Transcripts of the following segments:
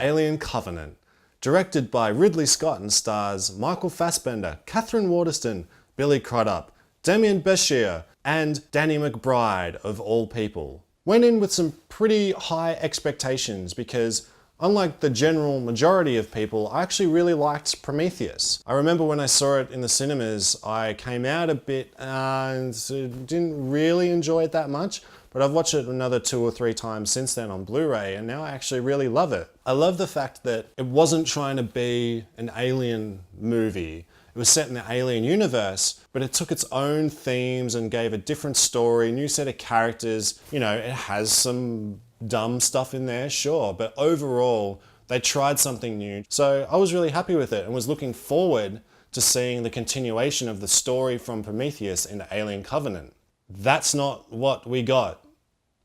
Alien Covenant, directed by Ridley Scott and stars Michael Fassbender, Catherine Waterston, Billy Crudup, Damien Bashir, and Danny McBride, of all people. Went in with some pretty high expectations because, unlike the general majority of people, I actually really liked Prometheus. I remember when I saw it in the cinemas, I came out a bit and didn't really enjoy it that much, but I've watched it another 2 or 3 times since then on Blu-ray, and now I actually really love it. I love the fact that it wasn't trying to be an alien movie. It was set in the alien universe, but it took its own themes and gave a different story, new set of characters. You know, it has some dumb stuff in there, sure, but overall, they tried something new. So I was really happy with it and was looking forward to seeing the continuation of the story from Prometheus into Alien Covenant. That's not what we got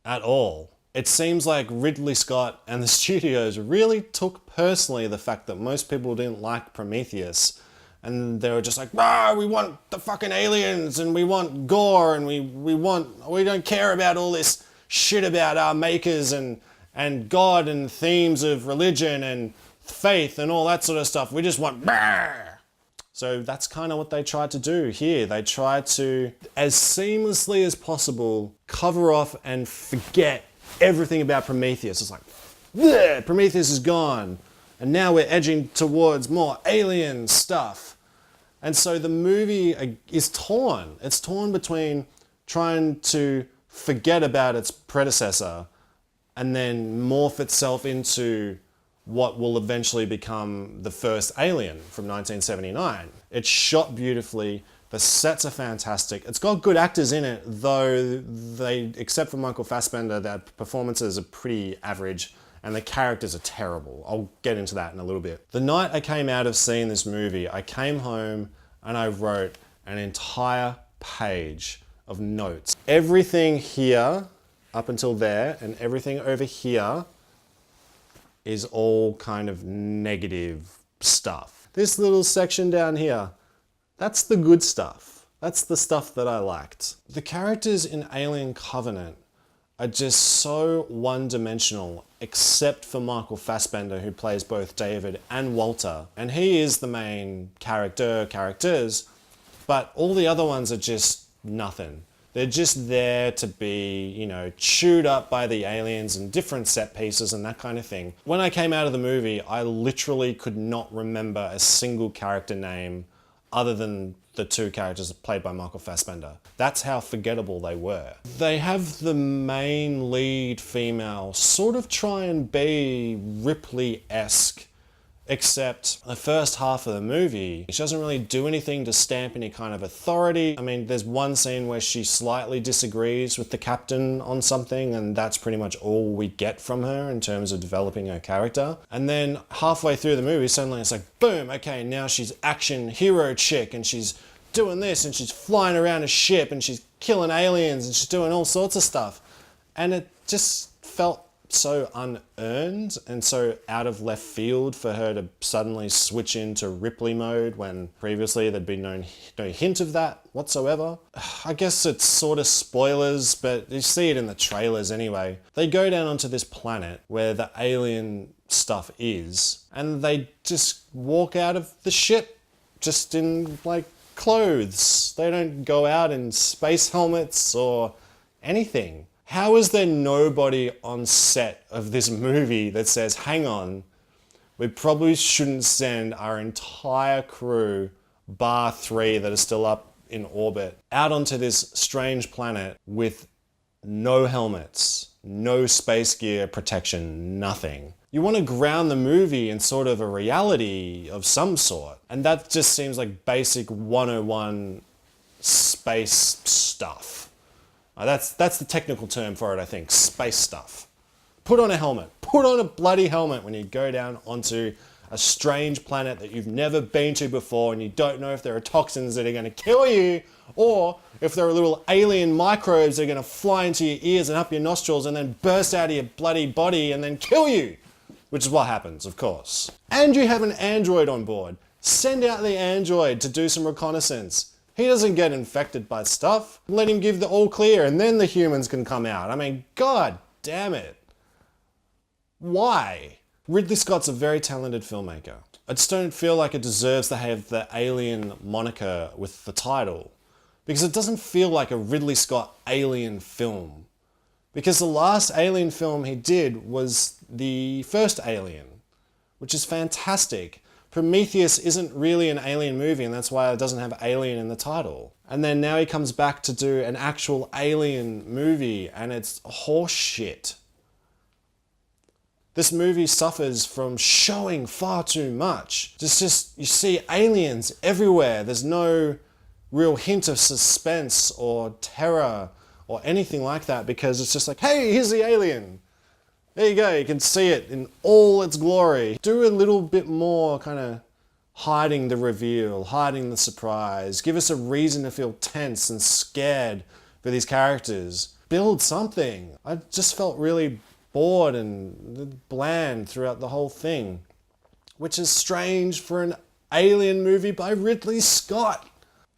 at all. It seems like Ridley Scott and the studios really took personally the fact that most people didn't like Prometheus, and they were just like, "Ah, we want the fucking aliens, and we want gore, and we don't care about all this shit about our makers and God and themes of religion and faith and all that sort of stuff. We just want bah!" So that's kind of what they tried to do here. They tried to, as seamlessly as possible, cover off and forget everything about Prometheus. It's like, bleh, Prometheus is gone. And now we're edging towards more alien stuff. And so the movie is torn. It's torn between trying to forget about its predecessor and then morph itself into what will eventually become the first Alien from 1979. It's shot beautifully, the sets are fantastic, it's got good actors in it, though they, except for Michael Fassbender, their performances are pretty average and the characters are terrible. I'll get into that in a little bit. The night I came out of seeing this movie, I came home and I wrote an entire page of notes. Everything here, up until there, and everything over here is all kind of negative stuff. This little section down here, that's the good stuff. That's the stuff that I liked. The characters in Alien Covenant are just so one-dimensional, except for Michael Fassbender, who plays both David and Walter. And he is the main characters, but all the other ones are just nothing. They're just there to be, you know, chewed up by the aliens and different set pieces and that kind of thing. When I came out of the movie, I literally could not remember a single character name other than the 2 characters played by Michael Fassbender. That's how forgettable they were. They have the main lead female sort of try and be Ripley-esque, except the first half of the movie, she doesn't really do anything to stamp any kind of authority. I mean, there's one scene where she slightly disagrees with the captain on something, and that's pretty much all we get from her in terms of developing her character. And then halfway through the movie, suddenly it's like, boom, okay, now she's action hero chick, and she's doing this, and she's flying around a ship, and she's killing aliens, and she's doing all sorts of stuff. And it just felt so unearned and so out of left field for her to suddenly switch into Ripley mode when previously there'd been no hint of that whatsoever. I guess it's sort of spoilers, but you see it in the trailers anyway. They go down onto this planet where the alien stuff is, and they just walk out of the ship just in like clothes. They don't go out in space helmets or anything. How is there nobody on set of this movie that says, hang on, we probably shouldn't send our entire crew, bar 3 that are still up in orbit, out onto this strange planet with no helmets, no space gear protection, nothing. You want to ground the movie in sort of a reality of some sort. And that just seems like basic 101 space stuff. That's the technical term for it, I think. Space stuff. Put on a helmet. Put on a bloody helmet when you go down onto a strange planet that you've never been to before and you don't know if there are toxins that are going to kill you or if there are little alien microbes that are going to fly into your ears and up your nostrils and then burst out of your bloody body and then kill you. Which is what happens, of course. And you have an android on board. Send out the android to do some reconnaissance. He doesn't get infected by stuff. Let him give the all clear and then the humans can come out. I mean, god damn it. Why? Ridley Scott's a very talented filmmaker. I just don't feel like it deserves to have the Alien moniker with the title, because it doesn't feel like a Ridley Scott Alien film. Because the last Alien film he did was the first Alien, which is fantastic. Prometheus isn't really an Alien movie, and that's why it doesn't have Alien in the title. And then now he comes back to do an actual Alien movie, and it's horse shit. This movie suffers from showing far too much. It's just, you see aliens everywhere. There's no real hint of suspense or terror or anything like that, because it's just like, hey, here's the alien. There you go, you can see it in all its glory. Do a little bit more kind of hiding the reveal, hiding the surprise. Give us a reason to feel tense and scared for these characters. Build something. I just felt really bored and bland throughout the whole thing, which is strange for an Alien movie by Ridley Scott.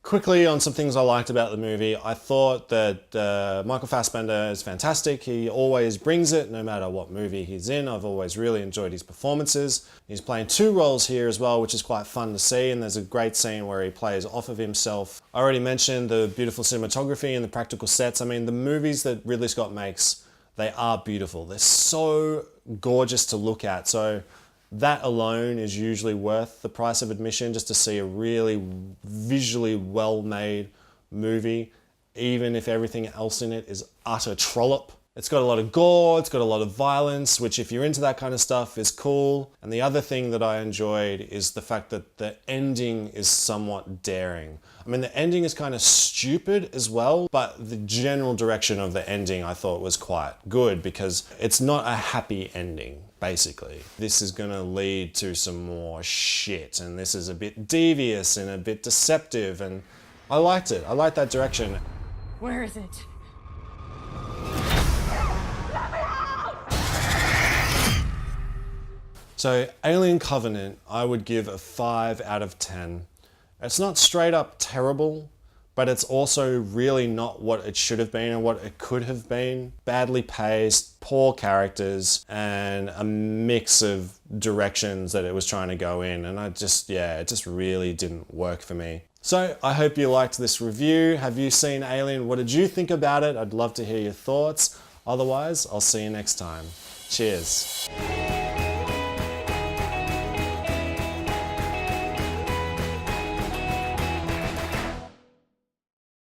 Quickly on some things I liked about the movie. I thought that Michael Fassbender is fantastic. He always brings it, no matter what movie he's in. I've always really enjoyed his performances. He's playing two roles here as well, which is quite fun to see, and there's a great scene where he plays off of himself. I already mentioned the beautiful cinematography and the practical sets. I mean, the movies that Ridley Scott makes, they are beautiful. They're so gorgeous to look at. So that alone is usually worth the price of admission, just to see a really visually well-made movie, even if everything else in it is utter trollop. It's got a lot of gore, it's got a lot of violence, which if you're into that kind of stuff is cool. And the other thing that I enjoyed is the fact that the ending is somewhat daring. I mean, the ending is kind of stupid as well, but the general direction of the ending I thought was quite good, because it's not a happy ending, basically. This is gonna lead to some more shit, and this is a bit devious and a bit deceptive, and I liked it. I liked that direction. Where is it? So Alien Covenant, I would give a 5 out of 10. It's not straight up terrible, but it's also really not what it should have been and what it could have been. Badly paced, poor characters, and a mix of directions that it was trying to go in. And it just really didn't work for me. So I hope you liked this review. Have you seen Alien? What did you think about it? I'd love to hear your thoughts. Otherwise, I'll see you next time. Cheers.